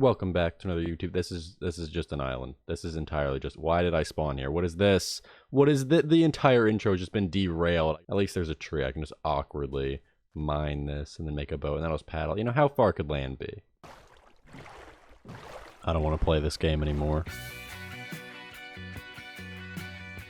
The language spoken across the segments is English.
Welcome back to another YouTube. This is just an island. This is entirely just, why did I spawn here? What is this? What is the entire intro has just been derailed. At least there's a tree. I can just awkwardly mine this and then make a boat and then I'll just paddle. You know, how far could land be? I don't want to play this game anymore.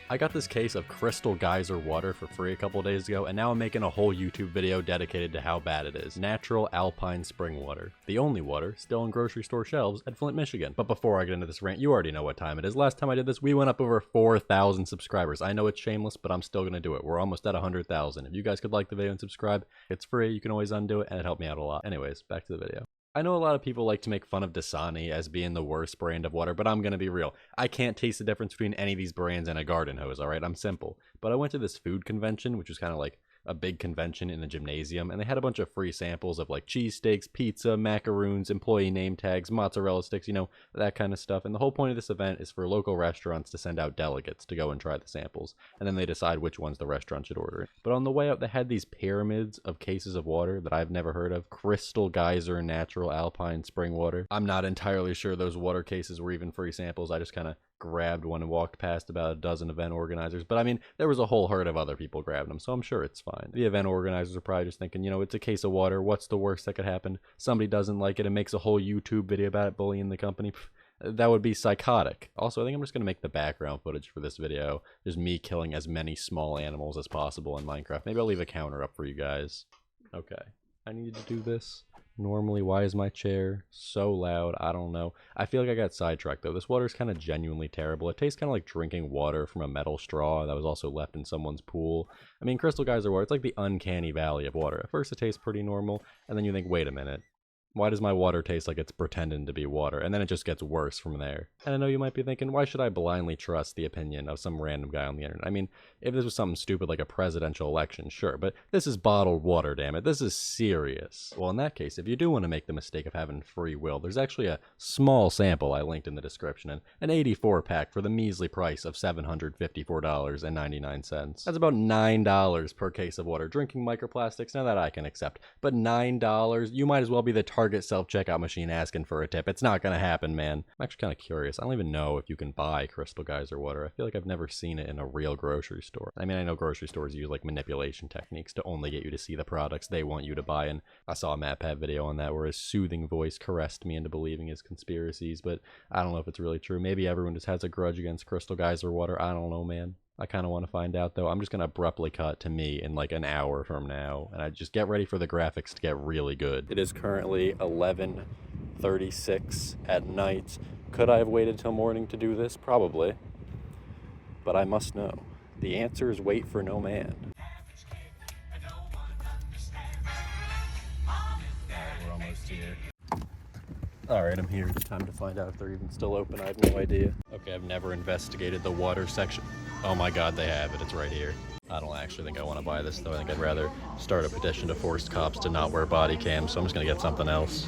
I got this case of Crystal Geyser water for free a couple days ago, and now I'm making a whole YouTube video dedicated to how bad it is. Natural alpine spring water. The only water still on grocery store shelves at Flint, Michigan. But before I get into this rant, you already know what time it is. Last time I did this, we went up over 4,000 subscribers. I know it's shameless, but I'm still going to do it. We're almost at 100,000. If you guys could like the video and subscribe, it's free. You can always undo it, and it helped me out a lot. Anyways, back to the video. I know a lot of people like to make fun of Dasani as being the worst brand of water, but I'm going to be real. I can't taste the difference between any of these brands and a garden hose, alright? I'm simple. But I went to this food convention, which was kind of like a big convention in a gymnasium, and they had a bunch of free samples of like cheesesteaks, pizza, macaroons, employee name tags, mozzarella sticks, you know, that kind of stuff. And the whole point of this event is for local restaurants to send out delegates to go and try the samples, and then they decide which ones the restaurant should order. But on the way out, they had these pyramids of cases of water that I've never heard of. Crystal Geyser natural alpine spring water. I'm not entirely sure those water cases were even free samples. I just kind of grabbed one and walked past about a dozen event organizers, but I mean, there was a whole herd of other people grabbing them, so I'm sure it's fine. The event organizers are probably just thinking, you know, it's a case of water, what's the worst that could happen? Somebody doesn't like it and makes a whole YouTube video about it, bullying the company. That would be psychotic. Also, I think I'm just going to make the background footage for this video just me killing as many small animals as possible in Minecraft. Maybe I'll leave a counter up for you guys. Okay, I need to do this. Normally, why is my chair so loud? I don't know. I feel like I got sidetracked though. This water is kind of genuinely terrible. It tastes kind of like drinking water from a metal straw that was also left in someone's pool. I mean, Crystal Geyser water, it's like the uncanny valley of water. At first it tastes pretty normal, and then you think, wait a minute. Why does my water taste like it's pretending to be water? And then it just gets worse from there. And I know you might be thinking, why should I blindly trust the opinion of some random guy on the internet? I mean, if this was something stupid like a presidential election, sure, but this is bottled water, damn it. This is serious. Well, in that case, if you do want to make the mistake of having free will, there's actually a small sample I linked in the description, and an 84 pack for the measly price of $754.99. That's about $9 per case of water. Drinking microplastics, now that I can accept, but $9, you might as well be the Target self-checkout machine asking for a tip. It's not gonna happen, man. I'm actually kind of curious. I don't even know if you can buy Crystal Geyser water. I feel like I've never seen it in a real grocery store. I mean, I know grocery stores use like manipulation techniques to only get you to see the products they want you to buy, and I saw a MatPat video on that where his soothing voice caressed me into believing his conspiracies, but I don't know if it's really true. Maybe everyone just has a grudge against Crystal Geyser water. I don't know, man. I kind of want to find out, though. I'm just going to abruptly cut to me in like an hour from now, and I just get ready for the graphics to get really good. It is currently 11:36 at night. Could I have waited till morning to do this? Probably. But I must know. The answer is wait for no man. Alright, we're almost here. Alright, I'm here. Time to find out if they're even still open. I have no idea. Okay, I've never investigated the water section. Oh my god, they have it. It's right here. I don't actually think I want to buy this, though. I think I'd rather start a petition to force cops to not wear body cams, so I'm just going to get something else.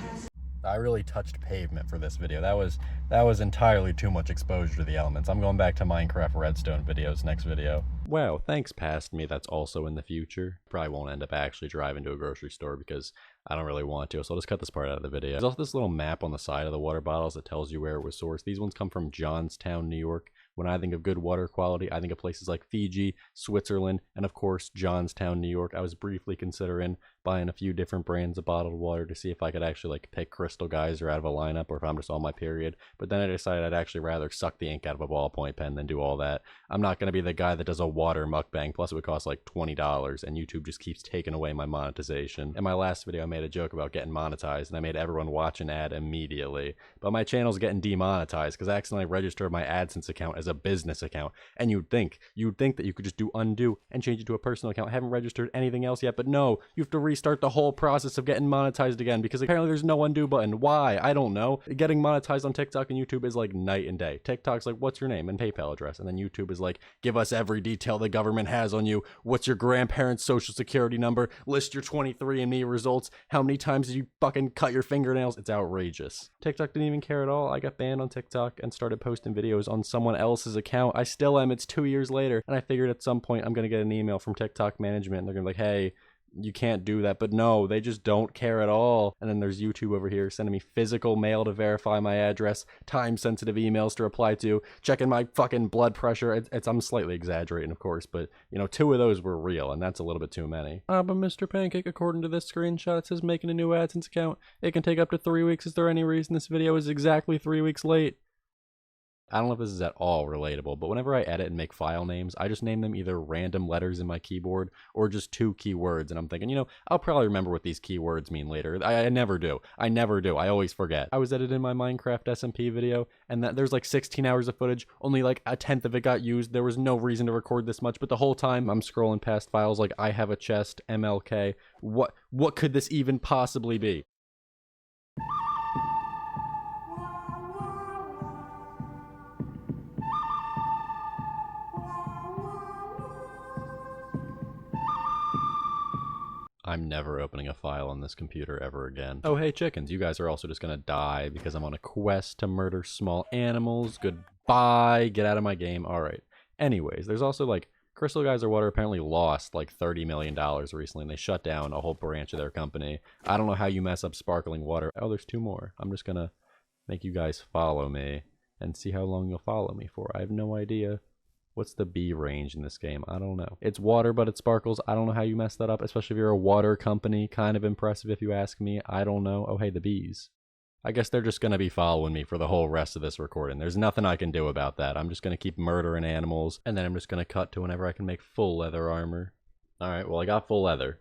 I really touched pavement for this video. That was entirely too much exposure to the elements. I'm going back to Minecraft Redstone videos next video. Wow, thanks past me. That's also in the future. Probably won't end up actually driving to a grocery store because I don't really want to, so I'll just cut this part out of the video. There's also this little map on the side of the water bottles that tells you where it was sourced. These ones come from Johnstown, New York. When I think of good water quality, I think of places like Fiji, Switzerland, and of course, Johnstown, New York. I was briefly considering buying a few different brands of bottled water to see if I could actually like pick Crystal Geyser out of a lineup or if I'm just on my period. But then I decided I'd actually rather suck the ink out of a ballpoint pen than do all that. I'm not going to be the guy that does a water mukbang, plus it would cost like $20, and YouTube just keeps taking away my monetization. In my last video, I made a joke about getting monetized, and I made everyone watch an ad immediately. But my channel's getting demonetized because I accidentally registered my AdSense account as a business account, and you'd think that you could just do undo and change it to a personal account. I haven't registered anything else yet, but no, you have to restart the whole process of getting monetized again because apparently there's no undo button. Why? I don't know. Getting monetized on TikTok and YouTube is like night and day. TikTok's like, what's your name and PayPal address? And then YouTube is like, give us every detail the government has on you. What's your grandparents' social security number? List your 23andMe results. How many times did you fucking cut your fingernails? It's outrageous. TikTok didn't even care at all. I got banned on TikTok and started posting videos on someone else's account. I still am. It's 2 years later, and I figured at some point I'm gonna get an email from TikTok management and they're gonna be like, hey, you can't do that. But no, they just don't care at all. And then there's YouTube over here sending me physical mail to verify my address, time-sensitive emails to reply to, checking my fucking blood pressure. I'm slightly exaggerating, of course, but, you know, 2 of those were real, and that's a little bit too many. But Mr. Pancake, according to this screenshot, it says making a new AdSense account. It can take up to 3 weeks. Is there any reason this video is exactly 3 weeks late? I don't know if this is at all relatable, but whenever I edit and make file names, I just name them either random letters in my keyboard or just 2 keywords. And I'm thinking, you know, I'll probably remember what these keywords mean later. I never do. I never do. I always forget. I was editing my Minecraft SMP video, and there's like 16 hours of footage. Only like a tenth of it got used. There was no reason to record this much, but the whole time I'm scrolling past files like I have a chest, MLK. What could this even possibly be? I'm never opening a file on this computer ever again. Oh, hey chickens, you guys are also just gonna die because I'm on a quest to murder small animals. Goodbye, get out of my game. All right. Anyways, there's also like Crystal Geyser Water apparently lost like $30 million recently, and they shut down a whole branch of their company. I don't know how you mess up sparkling water. Oh, there's 2 more. I'm just gonna make you guys follow me and see how long you'll follow me for. I have no idea. What's the B range in this game? I don't know. It's water, but it sparkles. I don't know how you mess that up, especially if you're a water company. Kind of impressive if you ask me. I don't know. Oh, hey, the bees. I guess they're just going to be following me for the whole rest of this recording. There's nothing I can do about that. I'm just going to keep murdering animals, and then I'm just going to cut to whenever I can make full leather armor. All right, well, I got full leather.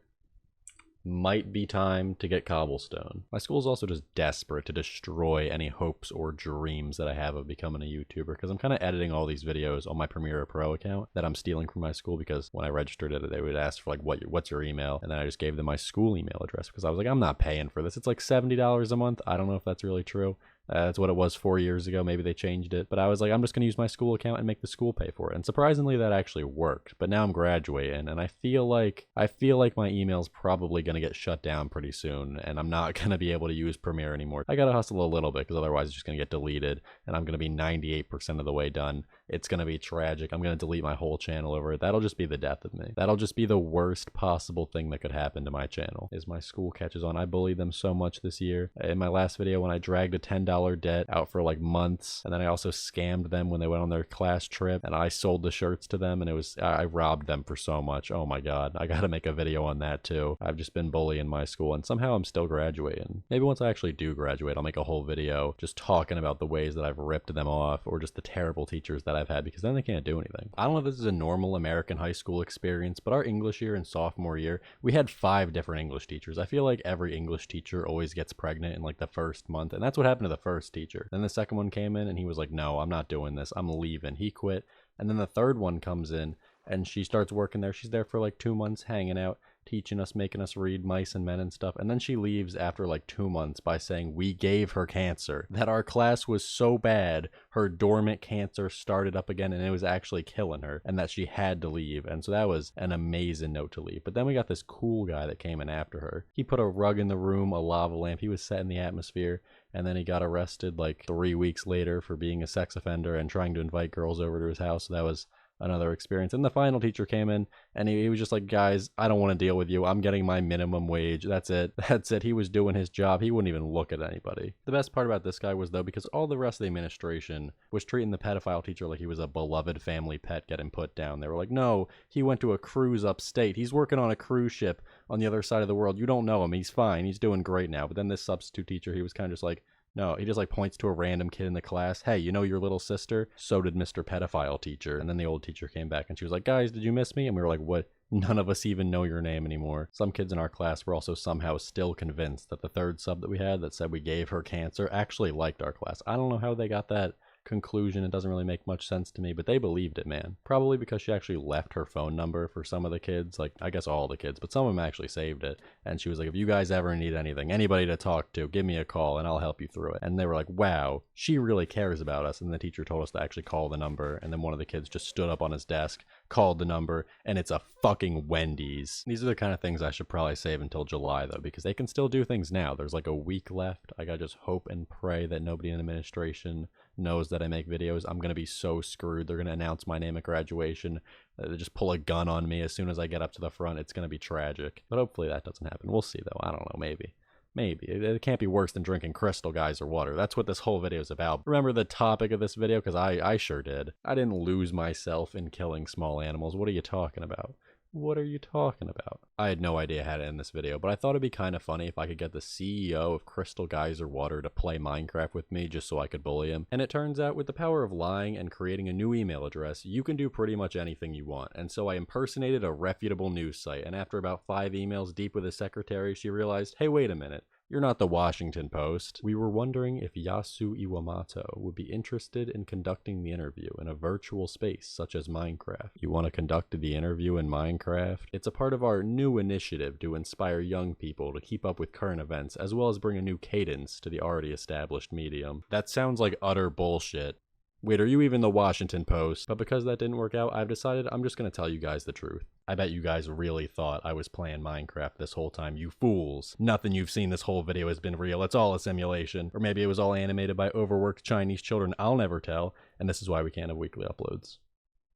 Might be time to get cobblestone. My school is also just desperate to destroy any hopes or dreams that I have of becoming a YouTuber, because I'm kind of editing all these videos on my Premiere Pro account that I'm stealing from my school, because when I registered it, they would ask for like, what's your email? And then I just gave them my school email address because I was like, I'm not paying for this. It's like $70 a month. I don't know if that's really true. That's what it was 4 years ago. Maybe they changed it. But I was like, I'm just going to use my school account and make the school pay for it. And surprisingly, that actually worked. But now I'm graduating, and I feel like my email's probably going to get shut down pretty soon, and I'm not going to be able to use Premiere anymore. I got to hustle a little bit, because otherwise it's just going to get deleted, and I'm going to be 98% of the way done. It's going to be tragic. I'm going to delete my whole channel over it. That'll just be the death of me. That'll just be the worst possible thing that could happen to my channel, is my school catches on. I bullied them so much this year. In my last video, when I dragged a $10 debt out for like months, and then I also scammed them when they went on their class trip, and I sold the shirts to them, and I robbed them for so much. Oh my god, I gotta make a video on that too. I've just been bullying my school, and somehow I'm still graduating. Maybe once I actually do graduate, I'll make a whole video just talking about the ways that I've ripped them off, or just the terrible teachers that I've had, because then they can't do anything. I don't know if this is a normal American high school experience, but our English year in sophomore year, we had 5 different English teachers. I feel like every English teacher always gets pregnant in like the first month, and that's what happened to the first teacher. Then the second one came in, and he was like, no, I'm not doing this. I'm leaving. He quit. And then the third one comes in, and she starts working there. She's there for like 2 months hanging out, teaching us, making us read Mice and Men and stuff. And then she leaves after like 2 months by saying we gave her cancer, that our class was so bad her dormant cancer started up again, and it was actually killing her, and that she had to leave. And so that was an amazing note to leave. But then we got this cool guy that came in after her. He put a rug in the room, a lava lamp. He was setting the atmosphere. And then he got arrested like 3 weeks later for being a sex offender and trying to invite girls over to his house. So that was another experience. And the final teacher came in, and he was just like, guys, I don't want to deal with you. I'm getting my minimum wage. That's it. That's it. He was doing his job. He wouldn't even look at anybody. The best part about this guy was, though, because all the rest of the administration was treating the pedophile teacher like he was a beloved family pet getting put down. They were like, no, he went to a cruise upstate. He's working on a cruise ship on the other side of the world. You don't know him. He's fine. He's doing great now. But then this substitute teacher, he was kind of just like, no, he just like points to a random kid in the class. Hey, you know your little sister? So did Mr. Pedophile teacher. And then the old teacher came back, and she was like, guys, did you miss me? And we were like, what? None of us even know your name anymore. Some kids in our class were also somehow still convinced that the third sub that we had that said we gave her cancer actually liked our class. I don't know how they got that conclusion. It doesn't really make much sense to me, but they believed it, man. Probably because she actually left her phone number for some of the kids, like I guess all the kids, but some of them actually saved it. And she was like, if you guys ever need anything, anybody to talk to, give me a call and I'll help you through it. And they were like, wow, she really cares about us. And the teacher told us to actually call the number, and then one of the kids just stood up on his desk, called the number, and it's a fucking Wendy's. These are the kind of things I should probably save until July, though, because they can still do things now. There's like a week left. I gotta just hope and pray that nobody in administration knows that I make videos. I'm gonna be so screwed. They're gonna announce my name at graduation. They just pull a gun on me as soon as I get up to the front. It's gonna be tragic. But hopefully that doesn't happen. We'll see, though. I don't know. Maybe. Maybe. It can't be worse than drinking Crystal Geyser water. That's what this whole video is about. Remember the topic of this video? Because I sure did. I didn't lose myself in killing small animals. What are you talking about? What are you talking about? I had no idea how to end this video, but I thought it'd be kind of funny if I could get the CEO of Crystal Geyser Water to play Minecraft with me just so I could bully him. And it turns out with the power of lying and creating a new email address, you can do pretty much anything you want. And so I impersonated a reputable news site, and after about 5 emails deep with his secretary, she realized, hey, wait a minute. You're not the Washington Post. We were wondering if Yasu Iwamato would be interested in conducting the interview in a virtual space such as Minecraft. You want to conduct the interview in Minecraft? It's a part of our new initiative to inspire young people to keep up with current events as well as bring a new cadence to the already established medium. That sounds like utter bullshit. Wait, are you even the Washington Post? But because that didn't work out, I've decided I'm just going to tell you guys the truth. I bet you guys really thought I was playing Minecraft this whole time, you fools. Nothing you've seen this whole video has been real. It's all a simulation. Or maybe it was all animated by overworked Chinese children. I'll never tell. And this is why we can't have weekly uploads.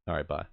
Alright, bye.